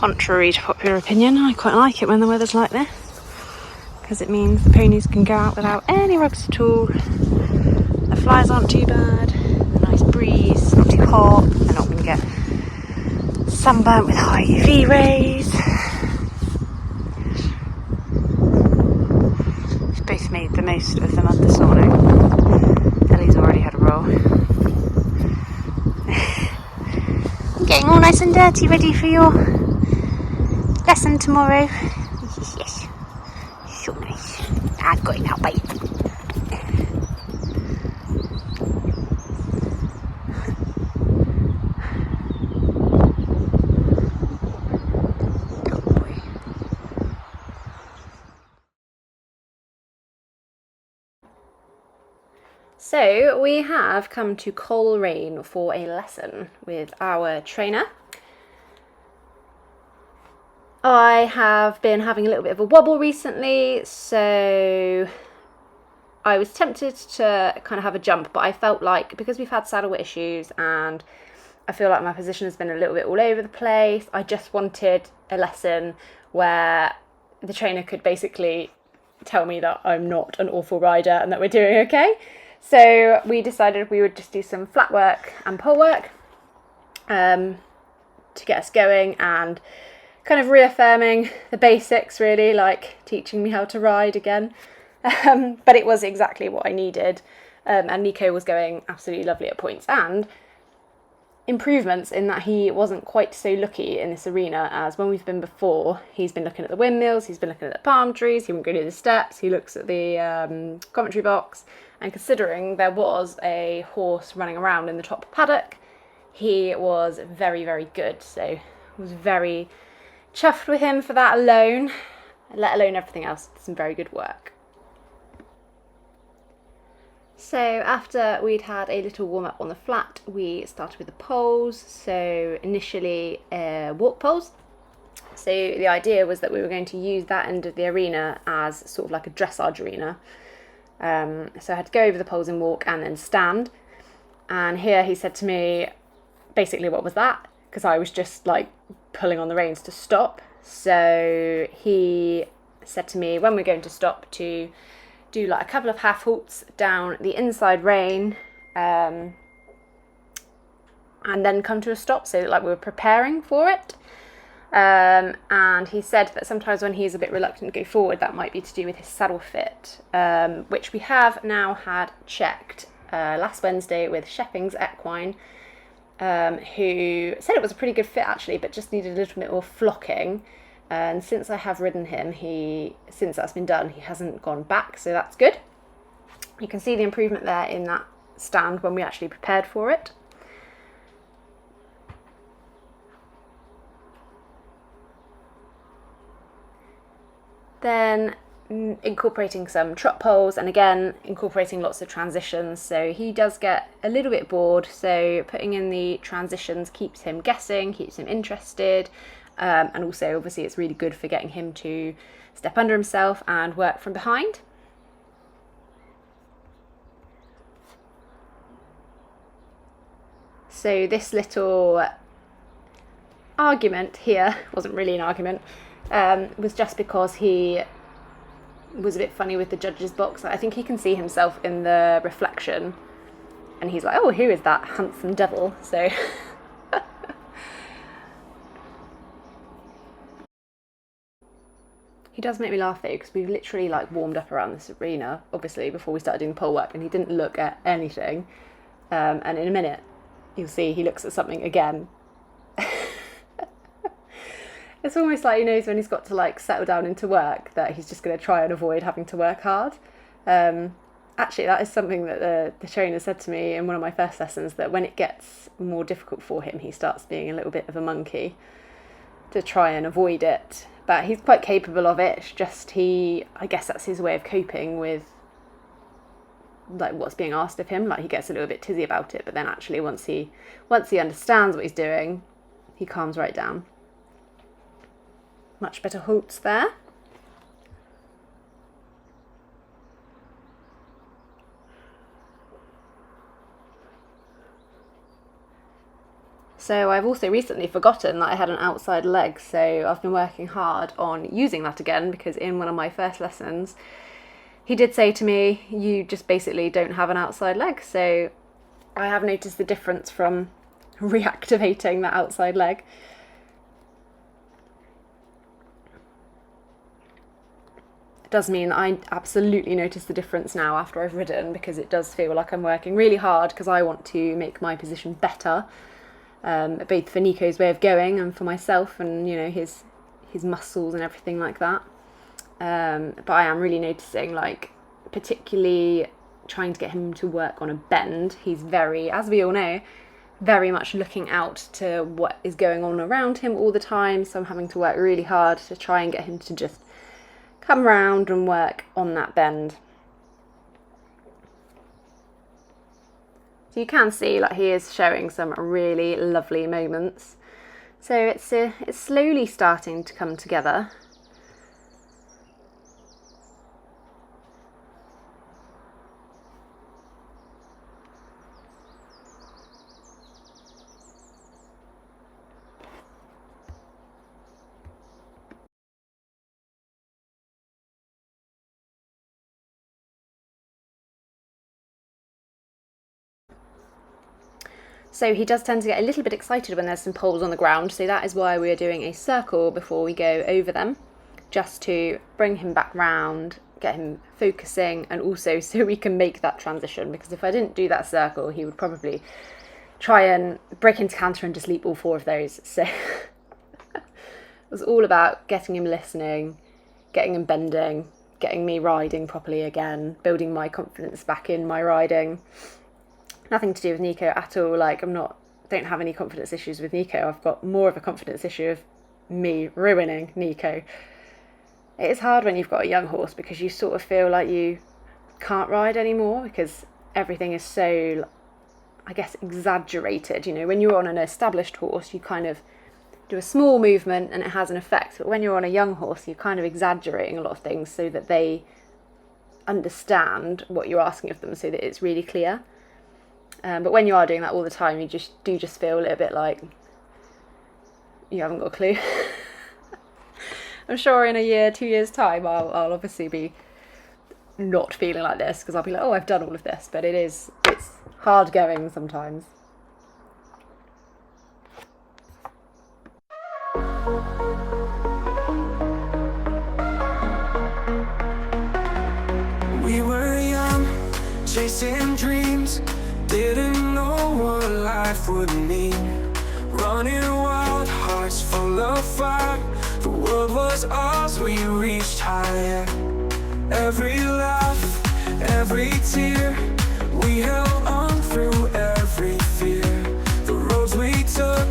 Contrary to popular opinion, I quite like it when the weather's like this, because it means the ponies can go out without any rugs at all. The flies aren't too bad, a nice breeze, not too hot, they're not going to get sunburnt with high UV rays. We've both made the most of the mud this morning. Ellie's already had a roll. Getting all nice and dirty, ready for your lesson tomorrow. Yes, so nice. I've got it now, babe. Good boy. So we have come to Coleraine for a lesson with our trainer. I have been having a little bit of a wobble recently, so I was tempted to kind of have a jump, but I felt like because we've had saddle issues and I feel like my position has been a little bit all over the place, I just wanted a lesson where the trainer could basically tell me that I'm not an awful rider and that we're doing okay. So we decided we would just do some flat work and pole work to get us going and kind of reaffirming the basics, really, like teaching me how to ride again. But it was exactly what I needed. And Nico was going absolutely lovely at points, and improvements in that he wasn't quite so looky in this arena as when we've been before. He's been looking at the windmills, he's been looking at the palm trees, he won't go to the steps, he looks at the commentary box, and considering there was a horse running around in the top paddock, he was very, very good. So I was very chuffed with him for that alone, let alone everything else. Some very good work. So after we'd had a little warm up on the flat, we started with the poles. So initially walk poles. So the idea was that we were going to use that end of the arena as sort of like a dressage arena. So I had to go over the poles and walk and then stand. And here he said to me, basically, what was that? Because I was just like pulling on the reins to stop. So he said to me, when we're going to stop, to do like a couple of half halts down the inside rein, and then come to a stop, so that, like, we were preparing for it. And he said that sometimes when he's a bit reluctant to go forward, that might be to do with his saddle fit, which we have now had checked last Wednesday with Shepping's equine, who said it was a pretty good fit actually, but just needed a little bit more flocking. And since I have ridden him, since that's been done, he hasn't gone back, so that's good. You can see the improvement there in that stand when we actually prepared for it. Then incorporating some trot poles, and again incorporating lots of transitions, so he does get a little bit bored, so putting in the transitions keeps him guessing, keeps him interested, and also obviously it's really good for getting him to step under himself and work from behind. So this little argument here wasn't really an argument, was just because he was a bit funny with the judge's box. I think he can see himself in the reflection and he's like, oh, who is that handsome devil? So he does make me laugh though, because we've literally like warmed up around this arena obviously before we started doing the pole work, and he didn't look at anything, and in a minute you'll see he looks at something again. It's almost like he knows when he's got to like settle down into work that he's just going to try and avoid having to work hard. Actually, that is something that the trainer said to me in one of my first lessons, that when it gets more difficult for him, he starts being a little bit of a monkey to try and avoid it. But he's quite capable of it. It's just I guess that's his way of coping with like what's being asked of him. Like, he gets a little bit tizzy about it, but then actually once he understands what he's doing, he calms right down. Much better halts there. So I've also recently forgotten that I had an outside leg, so I've been working hard on using that again, because in one of my first lessons he did say to me, you just basically don't have an outside leg. So I have noticed the difference from reactivating that outside leg. It does mean that I absolutely notice the difference now after I've ridden, because it does feel like I'm working really hard because I want to make my position better, both for Nico's way of going and for myself, and you know, his muscles and everything like that. But I am really noticing, like, particularly trying to get him to work on a bend. He's very, as we all know, very much looking out to what is going on around him all the time, so I'm having to work really hard to try and get him to just come round and work on that bend. So you can see, like, he is showing some really lovely moments. So it's slowly starting to come together. So he does tend to get a little bit excited when there's some poles on the ground, so that is why we're doing a circle before we go over them, just to bring him back round, get him focusing, and also so we can make that transition, because if I didn't do that circle, he would probably try and break into canter and just leap all 4 of those. So it was all about getting him listening, getting him bending, getting me riding properly again, building my confidence back in my riding. Nothing to do with Nico at all. Like, don't have any confidence issues with Nico. I've got more of a confidence issue of me ruining Nico. It is hard when you've got a young horse, because you sort of feel like you can't ride anymore, because everything is so, I guess, exaggerated. You know, when you're on an established horse, you kind of do a small movement and it has an effect. But when you're on a young horse, you're kind of exaggerating a lot of things so that they understand what you're asking of them, so that it's really clear. But when you are doing that all the time, you just feel a little bit like you haven't got a clue. I'm sure in a year, 2 years' time, I'll obviously be not feeling like this, because I'll be like, oh, I've done all of this. But it's hard going sometimes. We were young, chasing dreams, didn't know what life would mean. Running wild, hearts full of fire. The world was ours, we reached higher. Every laugh, every tear, we held on through every fear. The roads we took,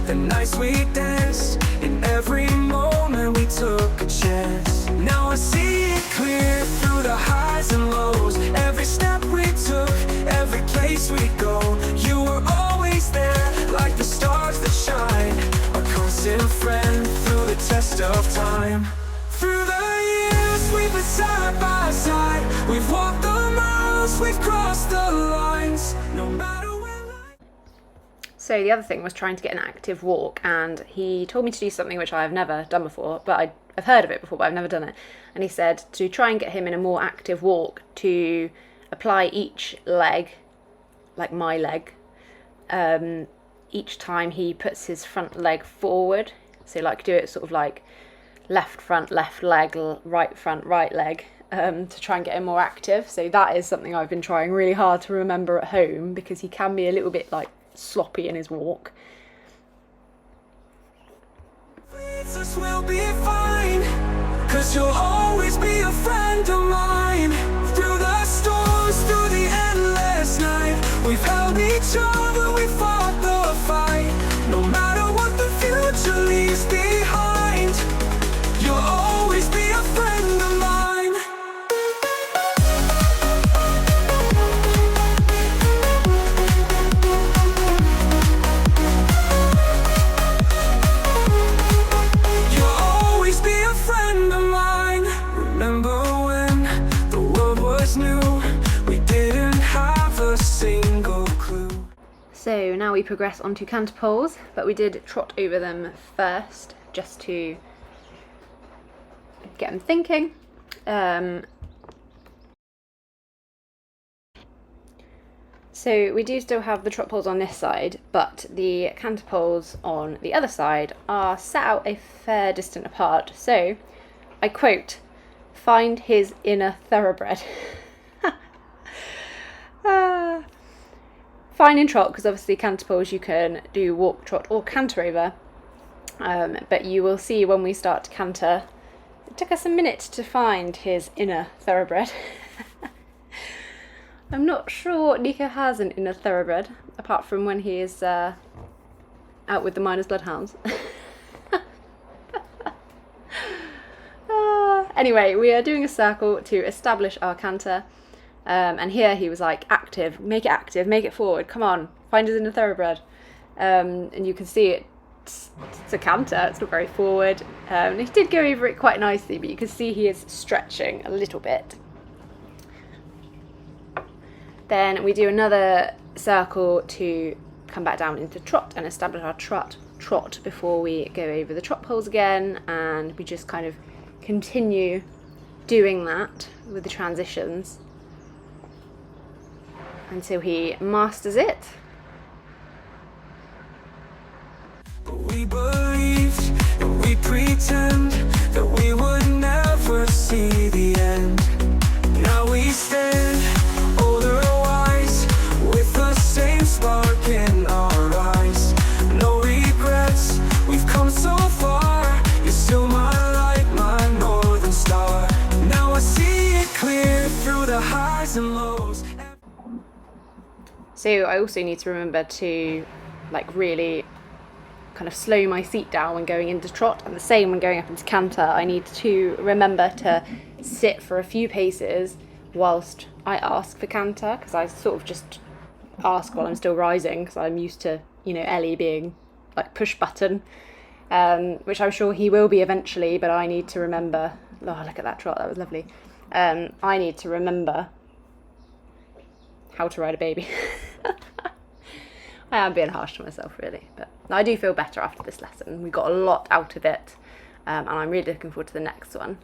the nights we danced, in every moment we took a chance. Now I see it clear through the highs and lows. Every step we took, every place we go, you were always there, like the stars that shine, a constant friend through the test of time. Through the years we've been side by side, we've walked the miles, we've crossed the lines, no matter where life... So the other thing was trying to get an active walk, and he told me to do something which I've never done before, but I've heard of it before, but I've never done it. And he said to try and get him in a more active walk, to apply each leg, like my leg, each time he puts his front leg forward. So like do it sort of like left front, left leg, right front, right leg, to try and get him more active. So that is something I've been trying really hard to remember at home, because he can be a little bit like sloppy in his walk. We'll be fine, 'cause you'll always be a friend of mine. Through the storms, through the endless night, we've held each other, we fought the fight. No matter what the future leaves behind, you'll always be a friend of mine. So now we progress onto canter poles, but we did trot over them first just to get them thinking. So we do still have the trot poles on this side, but the canter poles on the other side are set out a fair distance apart. So I quote, "Find his inner thoroughbred." Fine in trot, because obviously canter poles you can do walk, trot or canter over, but you will see when we start to canter, it took us a minute to find his inner thoroughbred. I'm not sure Nico has an inner thoroughbred, apart from when he is out with the miners' bloodhounds. Anyway, we are doing a circle to establish our canter. And here he was like, active, make it forward, come on, find his inner thoroughbred. And you can see it's a canter, it's not very forward. He did go over it quite nicely, but you can see he is stretching a little bit. Then we do another circle to come back down into trot and establish our trot before we go over the trot poles again, and we just kind of continue doing that with the transitions until he masters it. We believed and we pretend that we would never see the end. Now we stand older wise with the same spark in our eyes. No regrets, we've come so far. You're still my light, my northern star. Now I see it clear through the highs and lows. So I also need to remember to like really kind of slow my seat down when going into trot, and the same when going up into canter. I need to remember to sit for a few paces whilst I ask for canter, because I sort of just ask while I'm still rising, because I'm used to, you know, Ellie being like push button, which I'm sure he will be eventually, but I need to remember. Oh, look at that trot, that was lovely. I need to remember how to ride a baby. I am being harsh to myself, really, but I do feel better after this lesson. We got a lot out of it, and I'm really looking forward to the next one.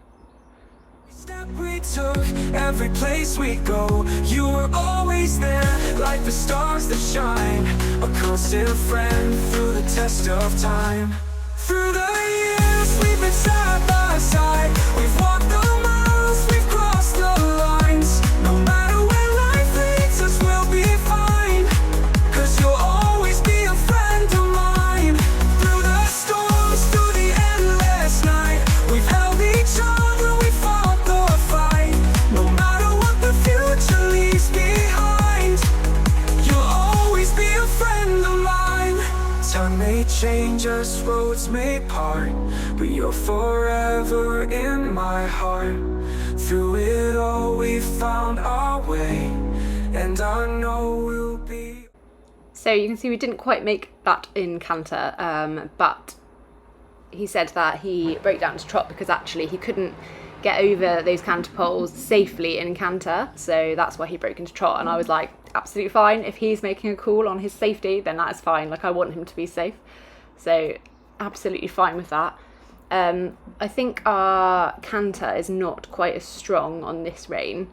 Step we took, every place we go, you were always there, like the stars that shine, a constant friend through the test of time. Through the years, we've been side by side, we've walked the miles, we've crossed the lines. No matter where life leads us, we'll be fine, 'cause you'll always be a friend of mine. Through the storms, through the endless night, we've held each other, we fought the fight. No matter what the future leaves behind, you'll always be a friend of mine. Time may change us, roads may part, but you're forever in my heart. Through it all we found our way, and I know we'll be. So you can see we didn't quite make that in canter, but he said that he broke down to trot because actually he couldn't get over those canter poles safely in canter, so that's why he broke into trot. And I was like, absolutely fine, if he's making a call on his safety, then that is fine, like I want him to be safe, so absolutely fine with that. I think our canter is not quite as strong on this rein.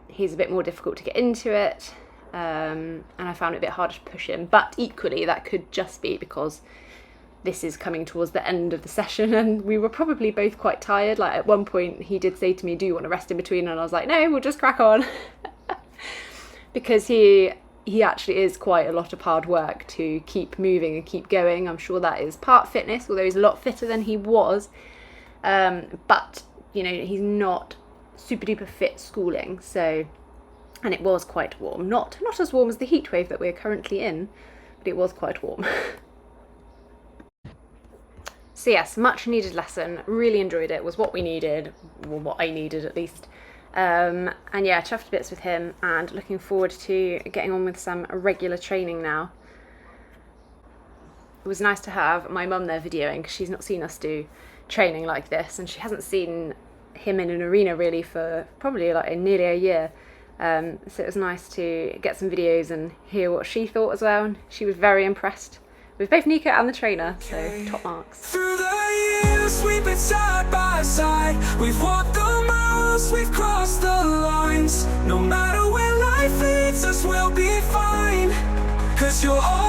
He's a bit more difficult to get into it, and I found it a bit harder to push him, but equally that could just be because this is coming towards the end of the session and we were probably both quite tired. Like at one point he did say to me, do you want to rest in between? And I was like, no, we'll just crack on. Because he actually is quite a lot of hard work to keep moving and keep going. I'm sure that is part fitness, although he's a lot fitter than he was, but you know, he's not super duper fit schooling. So, and it was quite warm, not as warm as the heat wave that we're currently in, but it was quite warm. So yes, much needed lesson, really enjoyed it, was what we needed, or what I needed at least. And yeah, chuffed to bits with him and looking forward to getting on with some regular training now. It was nice to have my mum there videoing because she's not seen us do training like this, and she hasn't seen him in an arena really for probably like nearly a year. So it was nice to get some videos and hear what she thought as well. And she was very impressed with both Nico and the trainer, so top marks. Through the years we've been side by side. We've walked the miles, we've crossed the lines. No matter where life leads us, we'll be fine. 'Cause you're all